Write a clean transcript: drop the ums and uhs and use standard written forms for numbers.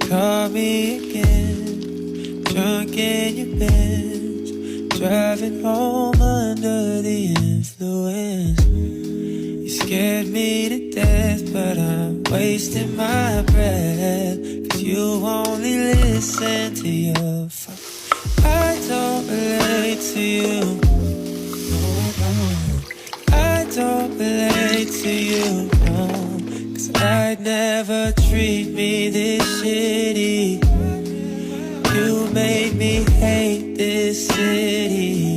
Call me again, drunk in your Benz, driving home under the influence. You scared me to death, but I'm wasting my breath, 'cause you only listen to your phone. I don't relate to you, no I don't. I don't relate to you, no, 'cause I'd never treat me this shitty. You made me hate this city.